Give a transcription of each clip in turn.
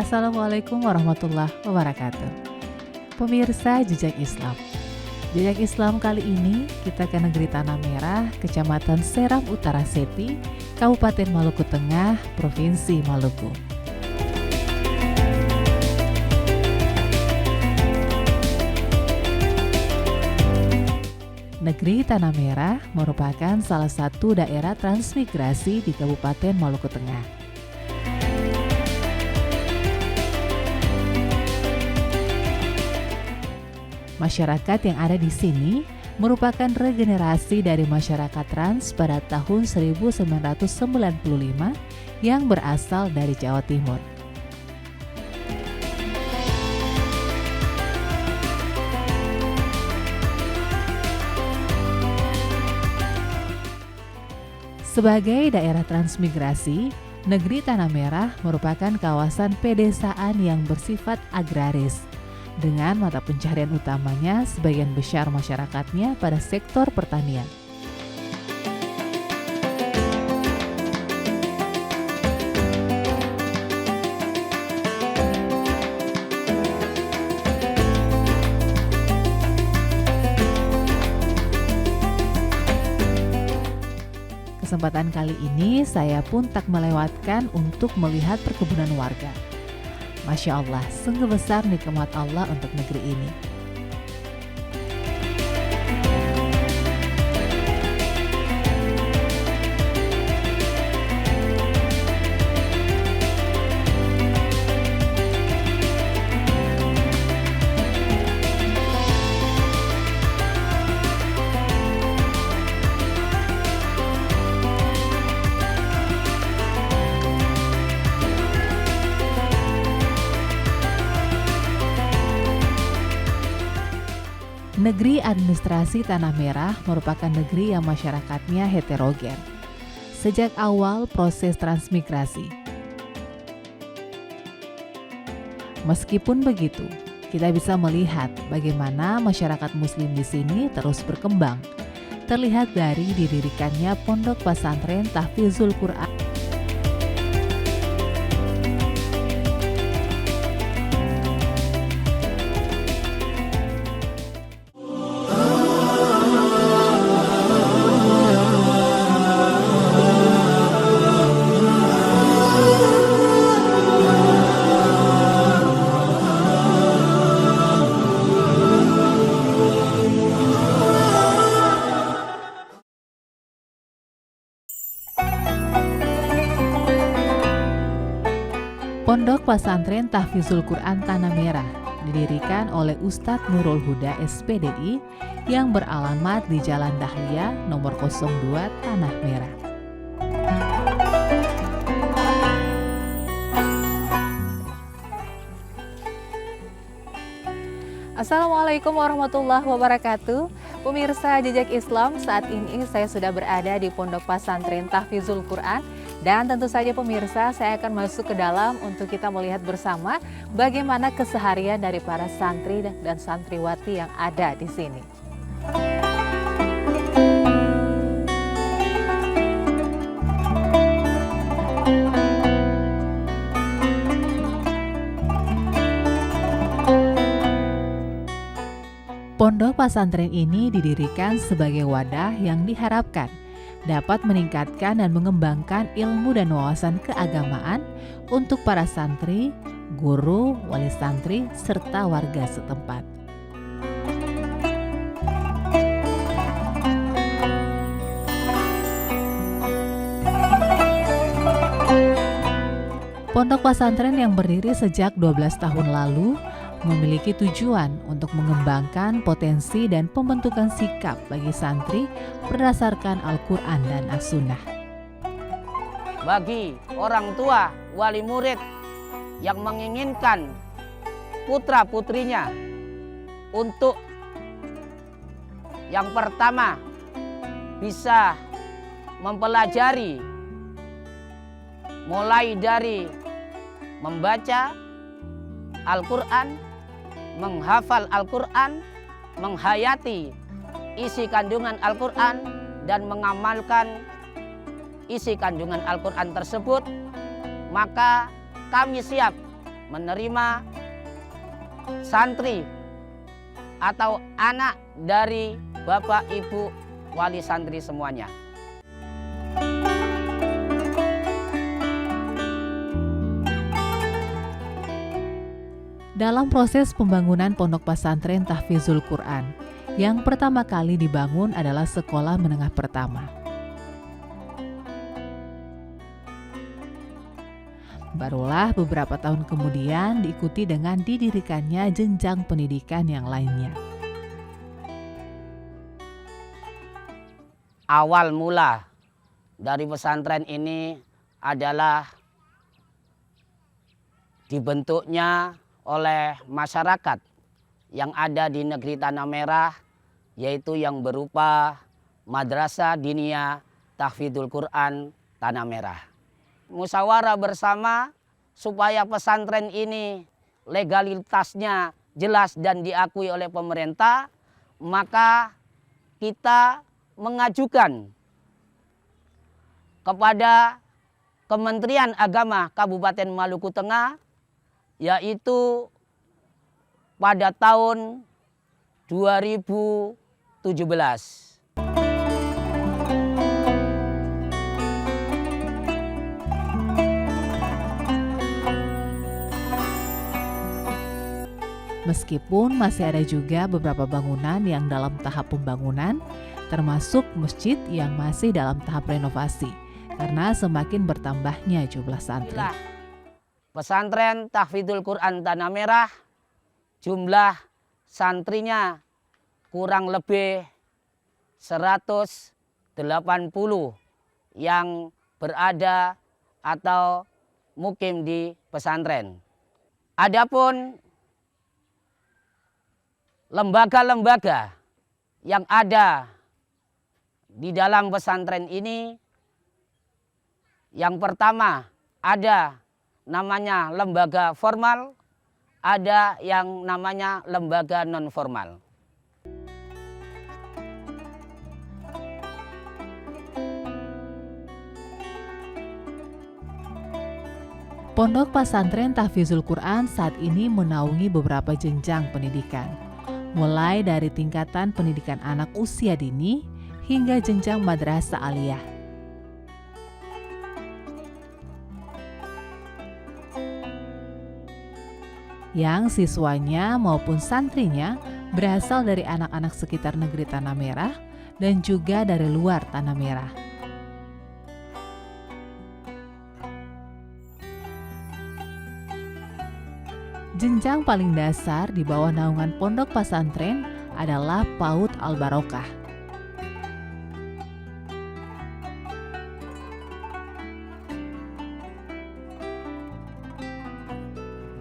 Assalamualaikum warahmatullahi wabarakatuh. Pemirsa Jejak Islam. Jejak Islam kali ini kita ke negeri Tanah Merah, Kecamatan Seram Utara Sepi, Kabupaten Maluku Tengah, Provinsi Maluku. Negeri Tanah Merah merupakan salah satu daerah transmigrasi di Kabupaten Maluku Tengah. Masyarakat yang ada di sini merupakan regenerasi dari masyarakat trans pada tahun 1995 yang berasal dari Jawa Timur. Sebagai daerah transmigrasi, negeri Tanah Merah merupakan kawasan pedesaan yang bersifat agraris, dengan mata pencaharian utamanya sebagian besar masyarakatnya pada sektor pertanian. Kesempatan kali ini saya pun tak melewatkan untuk melihat perkebunan warga. Masya Allah, sungguh besar nikmat Allah untuk negeri ini. Negeri administrasi Tanah Merah merupakan negeri yang masyarakatnya heterogen sejak awal proses transmigrasi. Meskipun begitu, kita bisa melihat bagaimana masyarakat Muslim di sini terus berkembang. Terlihat dari didirikannya Pondok Pesantren Tahfizul Quran. Pondok Pesantren Tahfizul Quran Tanah Merah didirikan oleh Ustadz Nurul Huda SPDI yang beralamat di Jalan Dahlia nomor 02 Tanah Merah. Assalamualaikum warahmatullahi wabarakatuh. Pemirsa Jejak Islam, saat ini saya sudah berada di Pondok Pesantren Tahfizul Quran. Dan tentu saja pemirsa, saya akan masuk ke dalam untuk kita melihat bersama bagaimana keseharian dari para santri dan santriwati yang ada di sini. Pondok pesantren ini didirikan sebagai wadah yang diharapkan dapat meningkatkan dan mengembangkan ilmu dan wawasan keagamaan untuk para santri, guru, wali santri, serta warga setempat. Pondok pesantren yang berdiri sejak 12 tahun lalu memiliki tujuan untuk mengembangkan potensi dan pembentukan sikap bagi santri berdasarkan Al-Quran dan As-Sunnah. Bagi orang tua, wali murid yang menginginkan putra-putrinya untuk yang pertama bisa mempelajari mulai dari membaca Al-Quran, menghafal Al-Quran, menghayati isi kandungan Al-Quran, dan mengamalkan isi kandungan Al-Quran tersebut, maka kami siap menerima santri atau anak dari Bapak Ibu wali santri semuanya. Dalam proses pembangunan Pondok Pesantren Tahfizul Quran, yang pertama kali dibangun adalah sekolah menengah pertama. Barulah beberapa tahun kemudian diikuti dengan didirikannya jenjang pendidikan yang lainnya. Awal mula dari pesantren ini adalah dibentuknya oleh masyarakat yang ada di negeri Tanah Merah, yaitu yang berupa Madrasah Diniyah Tahfizul Quran Tanah Merah. Musyawarah bersama supaya pesantren ini legalitasnya jelas dan diakui oleh pemerintah, maka kita mengajukan kepada Kementerian Agama Kabupaten Maluku Tengah, yaitu pada tahun 2017. Meskipun masih ada juga beberapa bangunan yang dalam tahap pembangunan, termasuk masjid yang masih dalam tahap renovasi, karena semakin bertambahnya jumlah santri. Pesantren Tahfizul Quran Tanah Merah, jumlah santrinya kurang lebih 180 yang berada atau mukim di pesantren. Adapun lembaga-lembaga yang ada di dalam pesantren ini, yang pertama ada namanya lembaga formal, ada yang namanya lembaga non formal. Pondok Pesantren Tahfizul Quran saat ini menaungi beberapa jenjang pendidikan, mulai dari tingkatan pendidikan anak usia dini hingga jenjang madrasah aliyah. Yang siswanya maupun santrinya berasal dari anak-anak sekitar negeri Tanah Merah dan juga dari luar Tanah Merah. Jenjang paling dasar di bawah naungan Pondok Pesantren adalah PAUD Al-Barokah.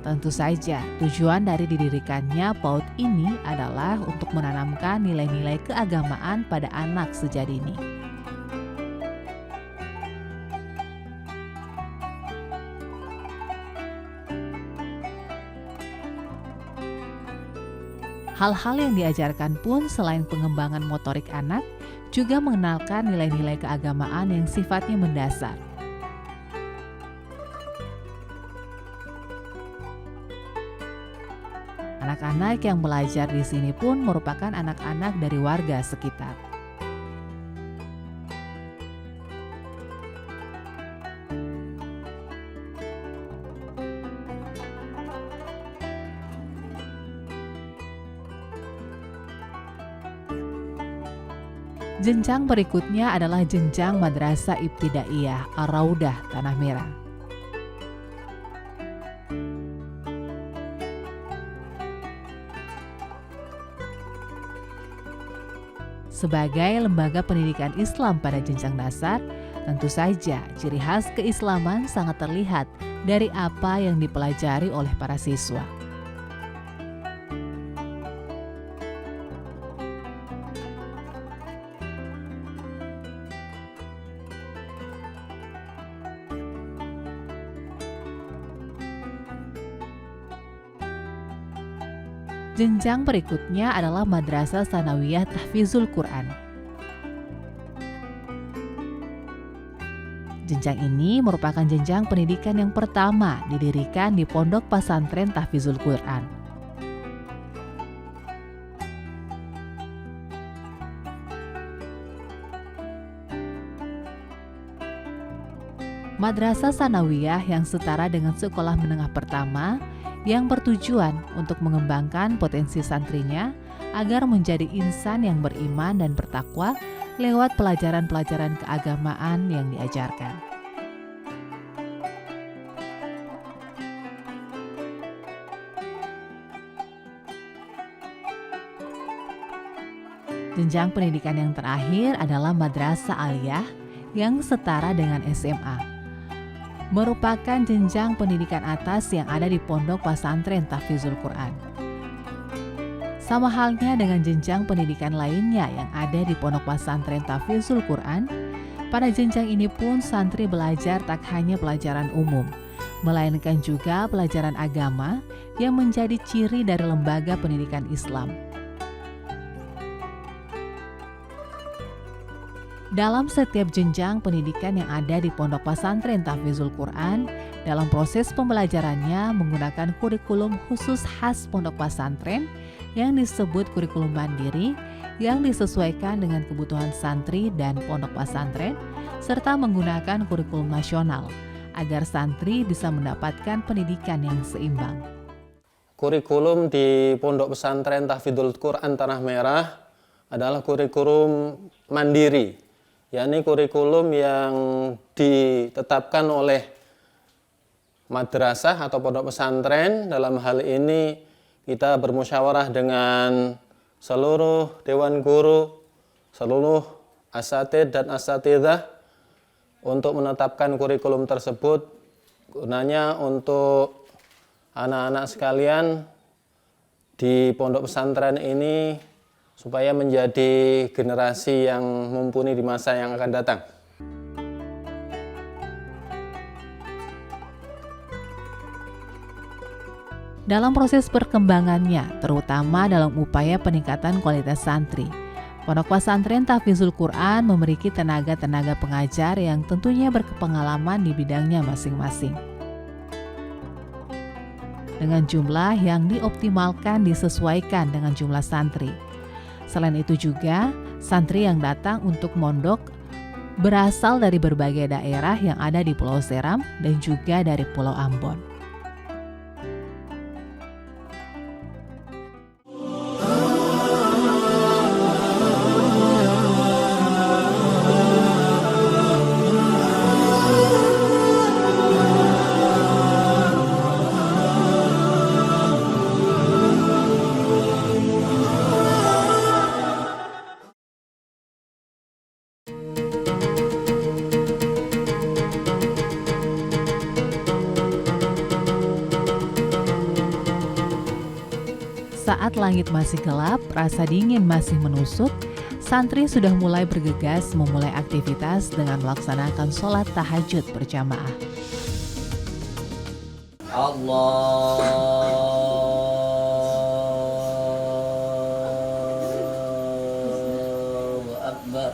Tentu saja, tujuan dari didirikannya PAUD ini adalah untuk menanamkan nilai-nilai keagamaan pada anak sejak dini. Hal-hal yang diajarkan pun selain pengembangan motorik anak, juga mengenalkan nilai-nilai keagamaan yang sifatnya mendasar. Anak-anak yang belajar di sini pun merupakan anak-anak dari warga sekitar. Jenjang berikutnya adalah jenjang Madrasah Ibtidaiyah Ar-Raudah Tanah Merah. Sebagai lembaga pendidikan Islam pada jenjang dasar, tentu saja ciri khas keislaman sangat terlihat dari apa yang dipelajari oleh para siswa. Jenjang berikutnya adalah Madrasah Tsanawiyah Tahfizul Quran. Jenjang ini merupakan jenjang pendidikan yang pertama didirikan di Pondok Pesantren Tahfizul Quran. Madrasah Sanawiyah yang setara dengan sekolah menengah pertama yang bertujuan untuk mengembangkan potensi santrinya agar menjadi insan yang beriman dan bertakwa lewat pelajaran-pelajaran keagamaan yang diajarkan. Jenjang pendidikan yang terakhir adalah Madrasah Aliyah yang setara dengan SMA. Merupakan jenjang pendidikan atas yang ada di Pondok Pesantren Tahfizul Quran. Sama halnya dengan jenjang pendidikan lainnya yang ada di Pondok Pesantren Tahfizul Quran, pada jenjang ini pun santri belajar tak hanya pelajaran umum, melainkan juga pelajaran agama yang menjadi ciri dari lembaga pendidikan Islam. Dalam setiap jenjang pendidikan yang ada di Pondok Pesantren Tahfizul Quran, dalam proses pembelajarannya menggunakan kurikulum khusus khas Pondok Pesantren yang disebut kurikulum mandiri yang disesuaikan dengan kebutuhan santri dan pondok pesantren, serta menggunakan kurikulum nasional agar santri bisa mendapatkan pendidikan yang seimbang. Kurikulum di Pondok Pesantren Tahfizul Quran Tanah Merah adalah kurikulum mandiri, yakni kurikulum yang ditetapkan oleh madrasah atau pondok pesantren. Dalam hal ini kita bermusyawarah dengan seluruh dewan guru, seluruh asatidz dan asatidzah untuk menetapkan kurikulum tersebut, gunanya untuk anak-anak sekalian di pondok pesantren ini supaya menjadi generasi yang mumpuni di masa yang akan datang. Dalam proses perkembangannya, terutama dalam upaya peningkatan kualitas santri, Pondok Pesantren Tahfizul Quran memiliki tenaga-tenaga pengajar yang tentunya berpengalaman di bidangnya masing-masing. Dengan jumlah yang dioptimalkan disesuaikan dengan jumlah santri. Selain itu juga, santri yang datang untuk mondok berasal dari berbagai daerah yang ada di Pulau Seram dan juga dari Pulau Ambon. Saat langit masih gelap, rasa dingin masih menusuk, santri sudah mulai bergegas memulai aktivitas dengan melaksanakan sholat tahajud berjamaah. Allahu Akbar.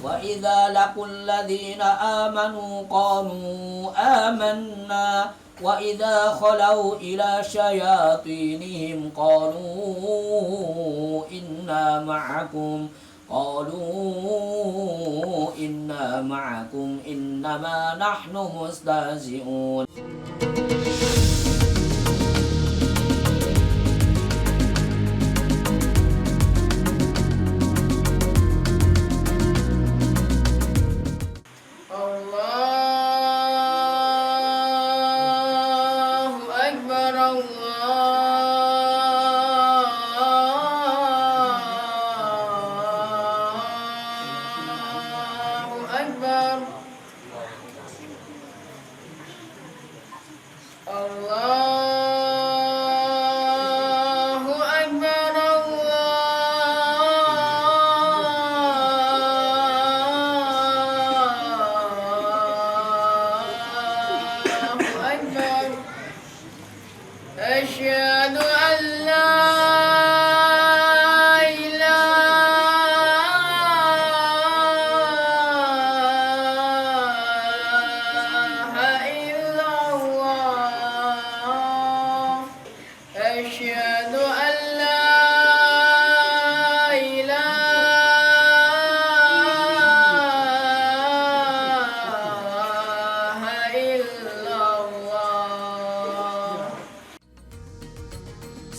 Wa idza laqul ladzina amanu qalu amanna wa idza khalau ila syayatinihim qalu inna ma'akum innama nahnu mustahzi'un. أشهد أن لا إله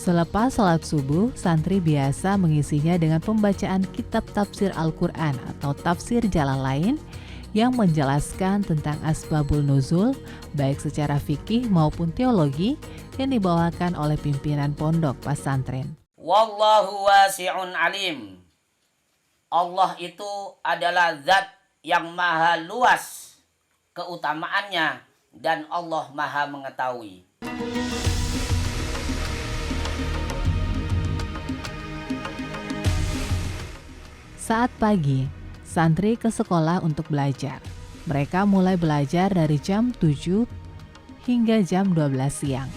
Selepas sholat subuh, santri biasa mengisinya dengan pembacaan kitab tafsir Al-Quran atau tafsir Jalalain yang menjelaskan tentang asbabul nuzul, baik secara fikih maupun teologi yang dibawakan oleh pimpinan pondok pesantren. Wallahu wasi'un alim. Allah itu adalah zat yang maha luas keutamaannya dan Allah maha mengetahui. Saat pagi, santri ke sekolah untuk belajar. Mereka mulai belajar dari jam 7 hingga jam 12 siang.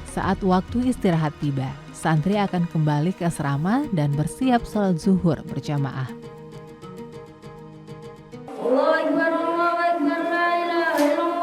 Saat waktu istirahat tiba, santri akan kembali ke asrama dan bersiap sholat zuhur berjamaah. Allahu Akbar, Allahu Akbar, la ilaha illallah.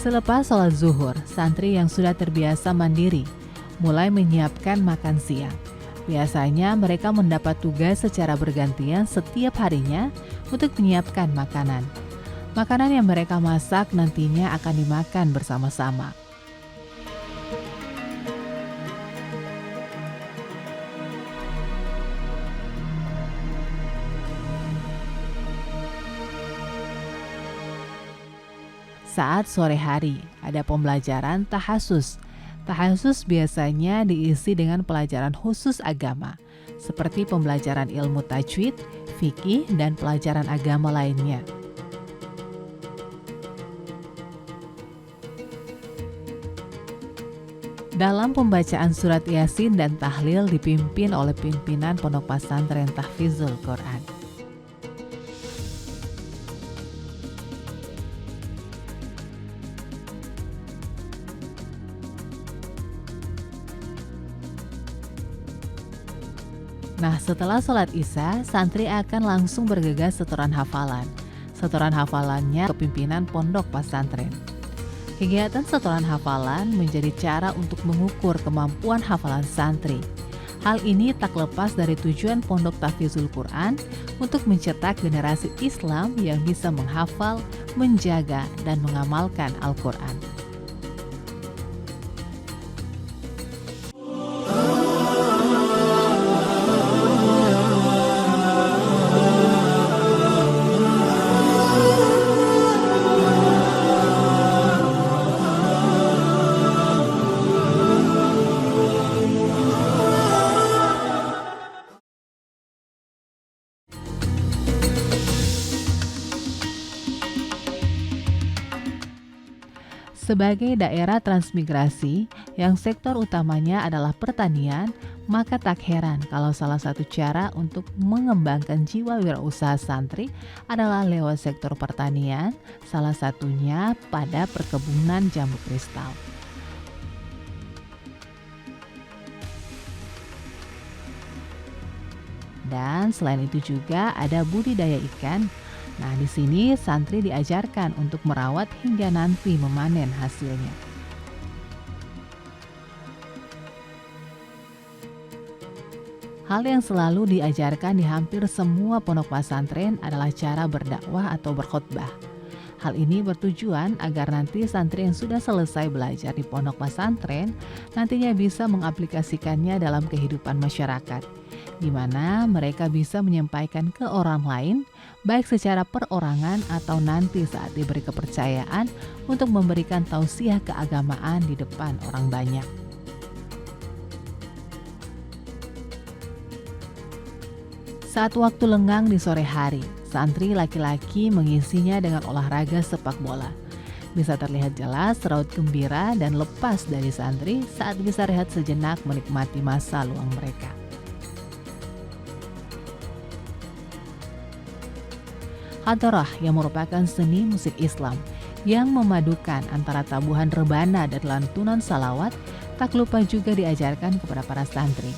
Selepas sholat zuhur, santri yang sudah terbiasa mandiri mulai menyiapkan makan siang. Biasanya mereka mendapat tugas secara bergantian setiap harinya untuk menyiapkan makanan. Makanan yang mereka masak nantinya akan dimakan bersama-sama. Saat sore hari, ada pembelajaran tahasus. Tahasus biasanya diisi dengan pelajaran khusus agama, seperti pembelajaran ilmu tajwid, fikih, dan pelajaran agama lainnya. Dalam pembacaan surat Yasin dan tahlil dipimpin oleh pimpinan Pondok Pesantren Tahfizul Quran. Nah, setelah sholat isya, santri akan langsung bergegas setoran hafalan. Setoran hafalannya kepimpinan Pondok Pesantren. Kegiatan setoran hafalan menjadi cara untuk mengukur kemampuan hafalan santri. Hal ini tak lepas dari tujuan Pondok Tahfizul Quran untuk mencetak generasi Islam yang bisa menghafal, menjaga, dan mengamalkan Al-Quran. Sebagai daerah transmigrasi yang sektor utamanya adalah pertanian, maka tak heran kalau salah satu cara untuk mengembangkan jiwa wirausaha santri adalah lewat sektor pertanian, salah satunya pada perkebunan jambu kristal. Dan selain itu juga ada budidaya ikan. Nah, di sini santri diajarkan untuk merawat hingga nanti memanen hasilnya. Hal yang selalu diajarkan di hampir semua pondok pesantren adalah cara berdakwah atau berkhutbah. Hal ini bertujuan agar nanti santri yang sudah selesai belajar di pondok pesantren nantinya bisa mengaplikasikannya dalam kehidupan masyarakat, di mana mereka bisa menyampaikan ke orang lain, baik secara perorangan atau nanti saat diberi kepercayaan untuk memberikan tausiah keagamaan di depan orang banyak. Saat waktu lenggang di sore hari, santri laki-laki mengisinya dengan olahraga sepak bola. Bisa terlihat jelas raut gembira dan lepas dari santri saat bisa rehat sejenak menikmati masa luang mereka. Hadrah yang merupakan seni musik Islam yang memadukan antara tabuhan rebana dan lantunan salawat, tak lupa juga diajarkan kepada para santri.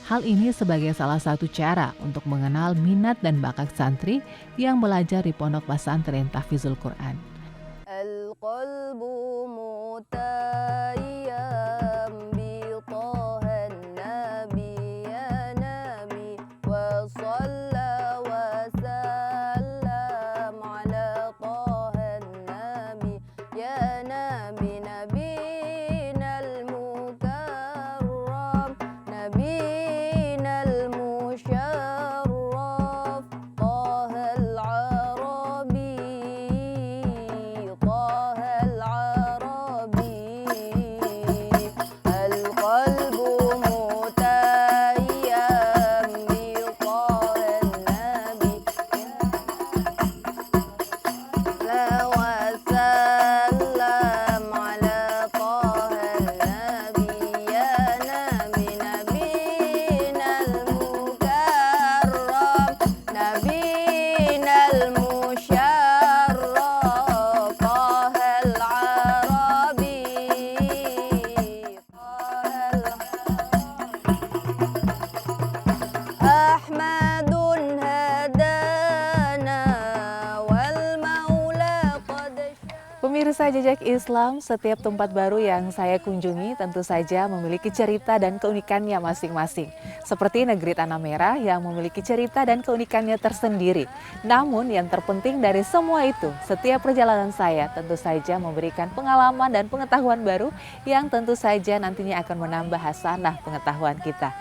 Hal ini sebagai salah satu cara untuk mengenal minat dan bakat santri yang belajar di Pondok Pesantren Tahfizul Quran. Al-qalbu mutayyam bi tahan nabi ya nabi wa shalla wa sallam ala tahan nabi ya nabi nabinal mukarram nabinal musharraf tahal arabi Pemirsa Jejak Islam, setiap tempat baru yang saya kunjungi tentu saja memiliki cerita dan keunikannya masing-masing. Seperti negeri Tanah Merah yang memiliki cerita dan keunikannya tersendiri. Namun yang terpenting dari semua itu, setiap perjalanan saya tentu saja memberikan pengalaman dan pengetahuan baru yang tentu saja nantinya akan menambah hasanah pengetahuan kita.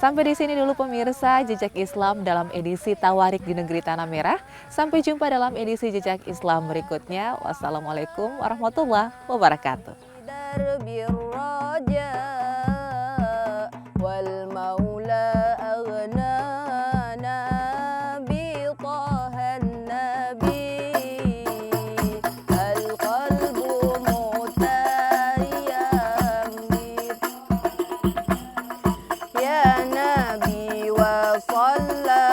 Sampai di sini dulu pemirsa Jejak Islam dalam edisi Tawarik di Negeri Tanah Merah. Sampai jumpa dalam edisi Jejak Islam berikutnya. Wassalamualaikum warahmatullahi wabarakatuh. Ya Nabi wa sallam